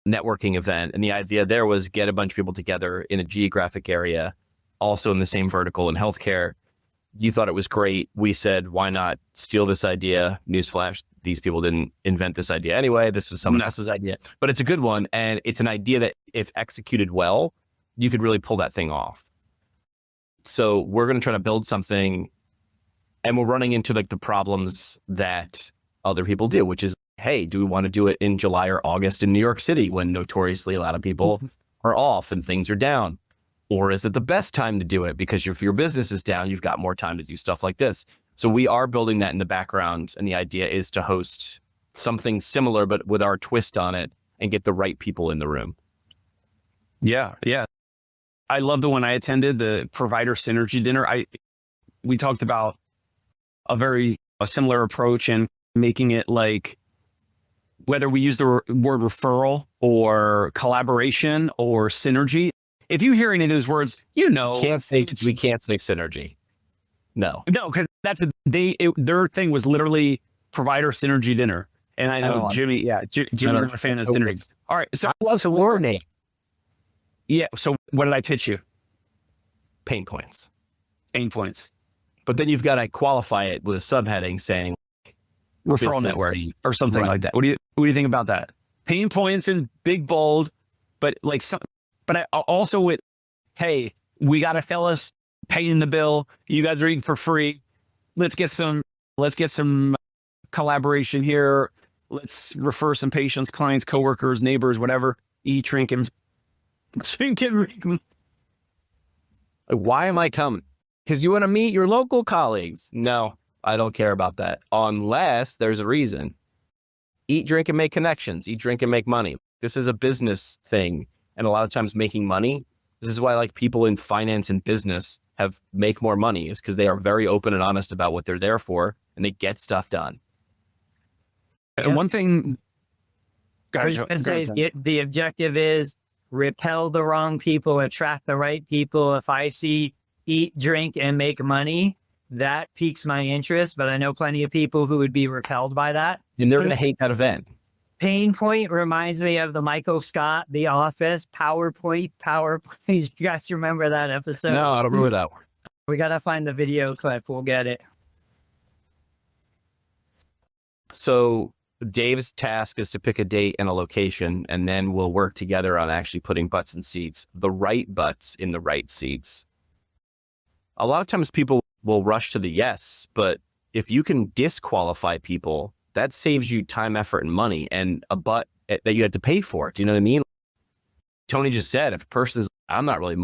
networking event. And the idea there was get a bunch of people together in a geographic area, also in the same vertical in healthcare. You thought it was great. We said, why not steal this idea? Newsflash, these people didn't invent this idea anyway. This was someone else's idea, but it's a good one. And it's an idea that if executed well, you could really pull that thing off. So we're going to try to build something, and we're running into like the problems that other people do, which is, hey, do we want to do it in July or August in New York City when notoriously a lot of people are off and things are down? Or is it the best time to do it because if your business is down, you've got more time to do stuff like this? So we are building that in the background. And the idea is to host something similar, but with our twist on it and get the right people in the room. Yeah. Yeah. I love the one I attended, the provider synergy dinner. We talked about a similar approach and making it like, whether we use the word referral or collaboration or synergy. If you hear any of those words, we can't say synergy. No, because their thing was literally provider synergy dinner. And I know Jimmy was a fan of synergy. All right. So I love the word name. Yeah. So what did I pitch you? Pain points. But then you've got to qualify it with a subheading saying referral network or something like that. What do you think about that? Pain points is big, bold, but like but I also with, hey, we got a fellas paying the bill. You guys are eating for free. Let's get some collaboration here. Let's refer some patients, clients, coworkers, neighbors, whatever. Eat, drink, and why am I coming? Because you want to meet your local colleagues. No, I don't care about that unless there's a reason. Eat, drink, and make connections. Eat, drink, and make money. This is a business thing. And a lot of times making money, this is why like people in finance and business make more money, is because they are very open and honest about what they're there for and they get stuff done. And one thing, the objective is repel the wrong people, attract the right people. If I see eat, drink, and make money, that piques my interest, but I know plenty of people who would be repelled by that. And they're going to hate that event. Pain point reminds me of the Michael Scott, The Office, PowerPoint. You guys remember that episode? No, I don't remember that one. We got to find the video clip. We'll get it. So Dave's task is to pick a date and a location, and then we'll work together on actually putting butts in seats, the right butts in the right seats. A lot of times people will rush to the yes, but if you can disqualify people, that saves you time, effort, and money. And a butt that you had to pay for. Do you know what I mean? Tony just said, if a person is, I'm not really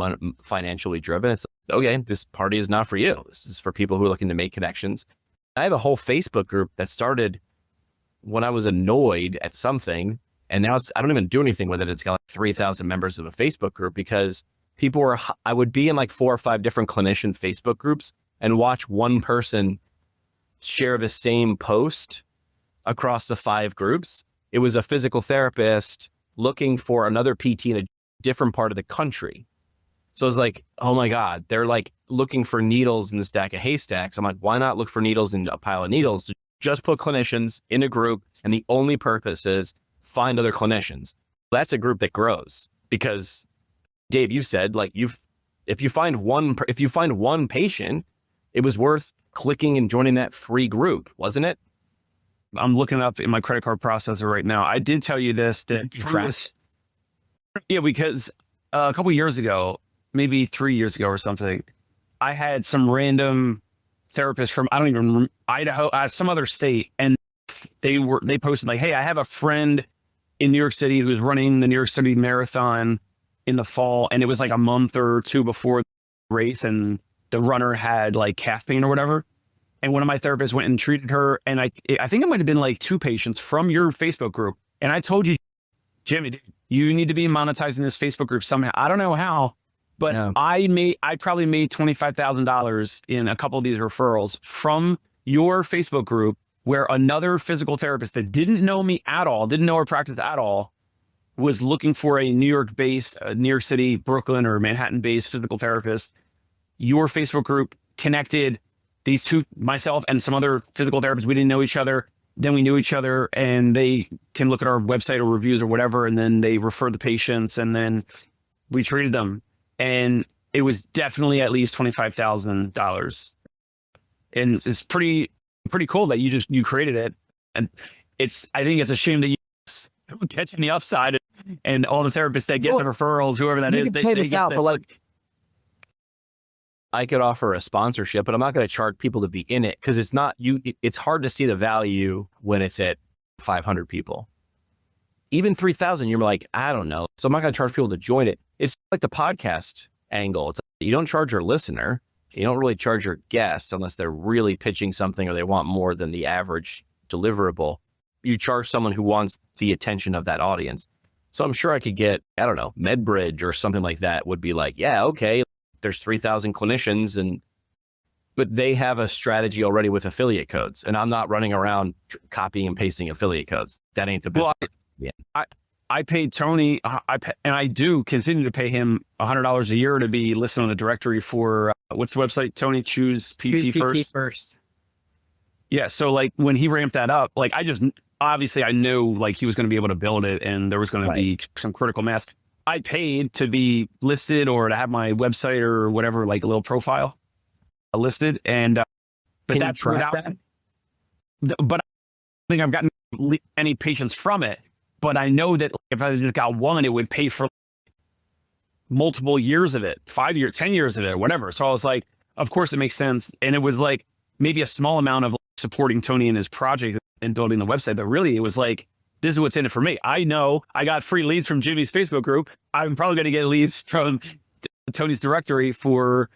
financially driven, it's like, okay, this party is not for you. This is for people who are looking to make connections. I have a whole Facebook group that started when I was annoyed at something, and now I don't even do anything with it. It's got like 3,000 members of a Facebook group because I would be in like 4 or 5 different clinician Facebook groups and watch one person share the same post across the 5 groups. It was a physical therapist looking for another PT in a different part of the country. So I was like, oh my God, they're like looking for needles in the stack of haystacks. I'm like, why not look for needles in a pile of needles? Just put clinicians in a group, and the only purpose is find other clinicians. That's a group that grows because, Dave, you said like if you find one patient, it was worth clicking and joining that free group, wasn't it? I'm looking up in my credit card processor right now. I did tell you this. Yeah, because a couple years ago, maybe 3 years ago or something, I had some random therapist from, I don't even remember, Idaho, some other state. And they posted like, hey, I have a friend in New York City who's running the New York City Marathon in the fall. And it was like a month or 2 before the race. And the runner had like calf pain or whatever. And one of my therapists went and treated her. And I think it might've been like 2 patients from your Facebook group. And I told you, Jimmy, dude, you need to be monetizing this Facebook group somehow. I don't know how, but no. I probably made $25,000 in a couple of these referrals from your Facebook group, where another physical therapist that didn't know me at all, didn't know our practice at all, was looking for a New York-based, New York City, Brooklyn, or Manhattan-based physical therapist. Your Facebook group connected these 2, myself and some other physical therapists. We didn't know each other. Then we knew each other, and they can look at our website or reviews or whatever, and then they refer the patients, and then we treated them. And it was definitely at least $25,000. And it's pretty cool that you created it. And I think it's a shame that you don't catch any upside, and all the therapists that get the referrals, whoever that is, they get out, but like, I could offer a sponsorship, but I'm not going to charge people to be in it because it's not it's hard to see the value when it's at 500 people. Even 3,000, you're like, I don't know. So I'm not going to charge people to join it. It's like the podcast angle. It's like you don't charge your listener. You don't really charge your guest unless they're really pitching something or they want more than the average deliverable. You charge someone who wants the attention of that audience. So I'm sure I could get, I don't know, MedBridge or something like that would be like, yeah, okay. There's 3,000 clinicians, but they have a strategy already with affiliate codes, and I'm not running around copying and pasting affiliate codes. That ain't the best. Well, I paid Tony, and I do continue to pay him $100 a year to be listed on the directory for what's the website? Tony, choose PT first. Yeah. So like when he ramped that up, like obviously I knew like he was going to be able to build it, and there was going to be some critical mass. I paid to be listed or to have my website or whatever, like a little profile listed. And, but that's without that. But I don't think I've gotten any patients from it, but I know that if I just got one, it would pay for multiple years of it, 5 years, 10 years of it, or whatever. So I was like, of course it makes sense. And it was like maybe a small amount of supporting Tony and his project and building the website, but really it was like, this is what's in it for me. I know I got free leads from Jimmy's Facebook group. I'm probably going to get leads from Tony's directory or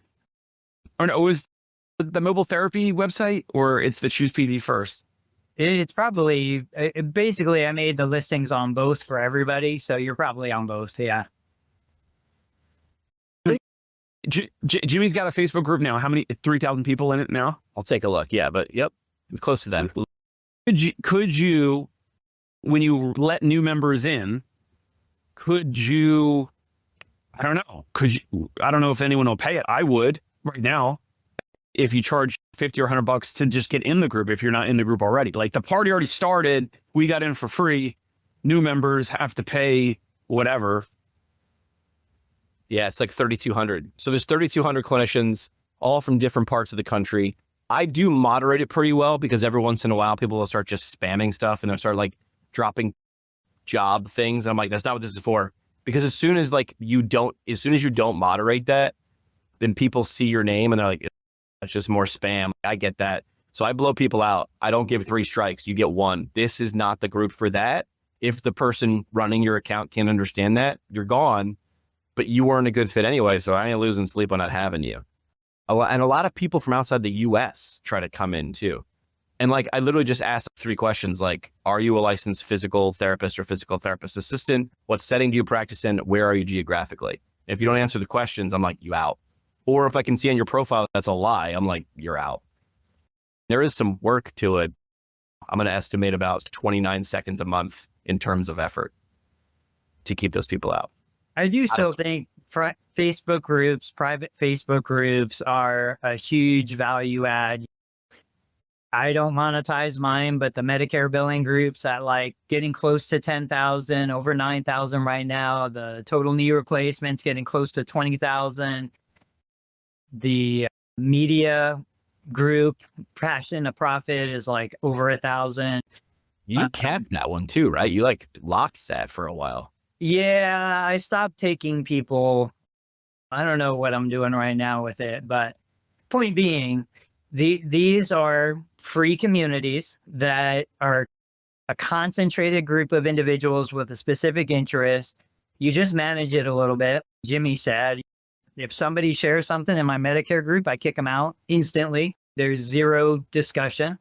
no, is the mobile therapy website, or it's the Choose PT First? It's probably, basically I made the listings on both for everybody. So you're probably on both. Yeah. Jimmy's got a Facebook group now. How many? 3,000 people in it now? I'll take a look. Yeah, but yep, close to that. Could you, when you let new members in, could you, I don't know if anyone will pay it. I would right now, if you charge 50 or $100 to just get in the group, if you're not in the group already. Like the party already started, we got in for free. New members have to pay whatever. Yeah, it's like 3,200. So there's 3,200 clinicians, all from different parts of the country. I do moderate it pretty well because every once in a while people will start just spamming stuff and they'll start like dropping job things. I'm like, that's not what this is for. Because as soon as you don't moderate that, then people see your name and they're like, it's just more spam. I get that. So I blow people out. I don't give 3 strikes. You get 1. This is not the group for that. If the person running your account can't understand that, you're gone, but you weren't a good fit anyway. So I ain't losing sleep on not having you. And a lot of people from outside the US try to come in too. And like, I literally just asked 3 questions, like, are you a licensed physical therapist or physical therapist assistant? What setting do you practice in? Where are you geographically? If you don't answer the questions, I'm like, you out. Or if I can see on your profile that's a lie, I'm like, you're out. There is some work to it. I'm going to estimate about 29 seconds a month in terms of effort to keep those people out. I do still think Facebook groups, private Facebook groups are a huge value add. I don't monetize mine, but the Medicare billing groups at like getting close to 10,000, over 9,000 right now. The total knee replacements getting close to 20,000. The media group, Passion to Profit, is like over 1,000. You capped that one too, right? You like locked that for a while. Yeah, I stopped taking people. I don't know what I'm doing right now with it, but point being, these are free communities that are a concentrated group of individuals with a specific interest. You just manage it a little bit. Jimmy said, if somebody shares something in my Medicare group, I kick them out instantly. There's zero discussion.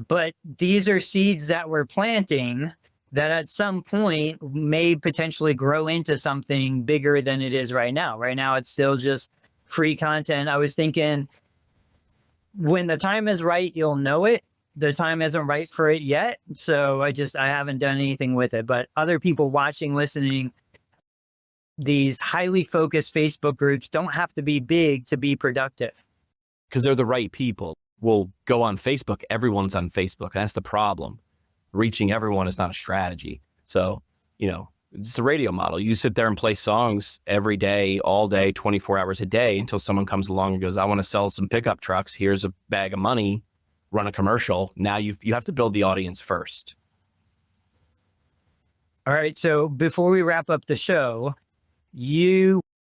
But these are seeds that we're planting that at some point may potentially grow into something bigger than it is right now. Right now, it's still just free content. I was thinking, when the time is right, you'll know it. The time isn't right for it yet. So I haven't done anything with it. But other people watching, listening, these highly focused Facebook groups don't have to be big to be productive. Because they're the right people. We'll go on Facebook. Everyone's on Facebook. That's the problem. Reaching everyone is not a strategy. So, it's the radio model. You sit there and play songs every day, all day, 24 hours a day until someone comes along and goes, I want to sell some pickup trucks. Here's a bag of money, run a commercial. Now you have to build the audience first. All right. So before we wrap up the show,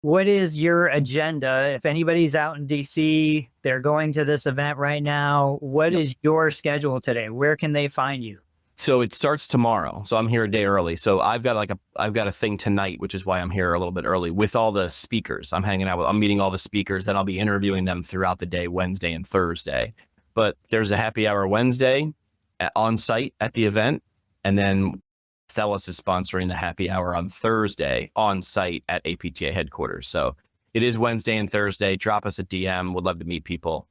what is your agenda? If anybody's out in DC, they're going to this event right now. What is your schedule today? Where can they find you? So it starts tomorrow. So I'm here a day early. So I've got a thing tonight, which is why I'm here a little bit early with all the speakers. I'm meeting all the speakers, then I'll be interviewing them throughout the day, Wednesday and Thursday. But there's a happy hour Wednesday on site at the event. And then Thelis is sponsoring the happy hour on Thursday on site at APTA headquarters. So it is Wednesday and Thursday. Drop us a DM. Would love to meet people.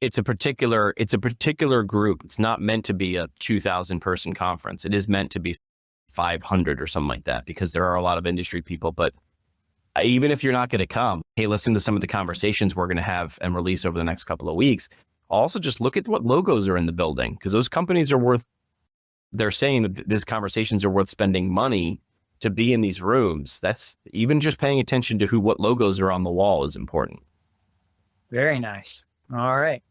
It's a particular group. It's not meant to be a 2,000 person conference. It is meant to be 500 or something like that, because there are a lot of industry people. But even if you're not going to come, hey, listen to some of the conversations we're going to have and release over the next couple of weeks. Also, just look at what logos are in the building, because those companies they're saying that these conversations are worth spending money to be in these rooms. That's even just paying attention to what logos are on the wall is important. Very nice. All right.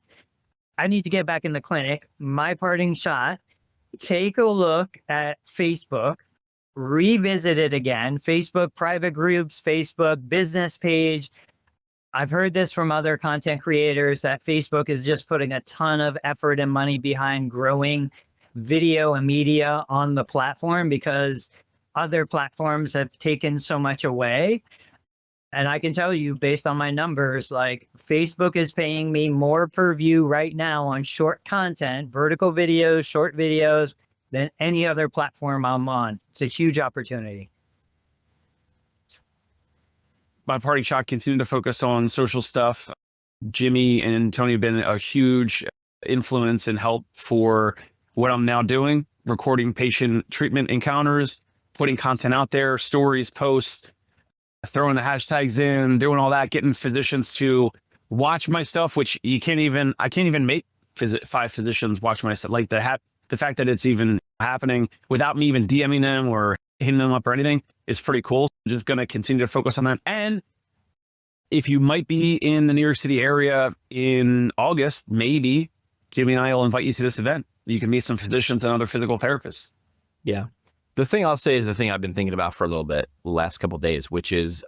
I need to get back in the clinic. My parting shot, take a look at Facebook, revisit it again. Facebook private groups, Facebook business page. I've heard this from other content creators that Facebook is just putting a ton of effort and money behind growing video and media on the platform because other platforms have taken so much away. And I can tell you, based on my numbers, like Facebook is paying me more per view right now on short content, vertical videos, short videos, than any other platform I'm on. It's a huge opportunity. My party shot continue to focus on social stuff. Jimmy and Tony have been a huge influence and help for what I'm now doing, recording patient treatment encounters, putting content out there, stories, posts, throwing the hashtags in, doing all that, getting physicians to watch my stuff, which I can't even make 5 physicians watch my stuff. Like the fact that it's even happening without me even DMing them or hitting them up or anything is pretty cool. I'm just going to continue to focus on that. And if you might be in the New York City area in August, maybe Jimmy and I will invite you to this event. You can meet some physicians and other physical therapists. Yeah. The thing I'll say is the thing I've been thinking about for a little bit the last couple of days, which is,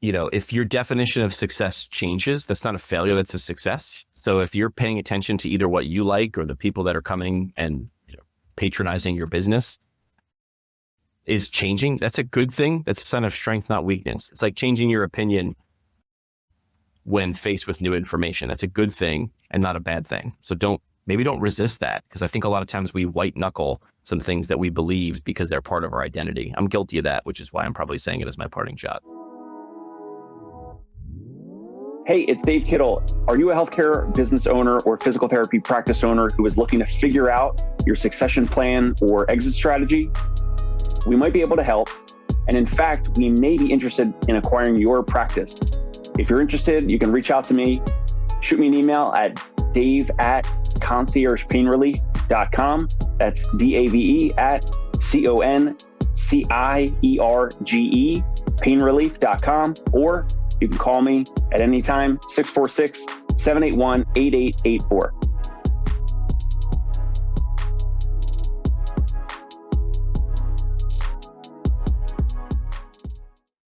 if your definition of success changes, that's not a failure, that's a success. So if you're paying attention to either what you like or the people that are coming and patronizing your business is changing, that's a good thing. That's a sign of strength, not weakness. It's like changing your opinion when faced with new information. That's a good thing and not a bad thing. So maybe don't resist that, because I think a lot of times we white knuckle some things that we believe because they're part of our identity. I'm guilty of that, which is why I'm probably saying it as my parting shot. Hey, it's Dave Kittle. Are you a healthcare business owner or physical therapy practice owner who is looking to figure out your succession plan or exit strategy? We might be able to help. And in fact, we may be interested in acquiring your practice. If you're interested, you can reach out to me. Shoot me an email at dave@conciergepainrelief.com. That's DAVE@CONCIERGE painrelief.com. Or you can call me at any time, 646-781-8884.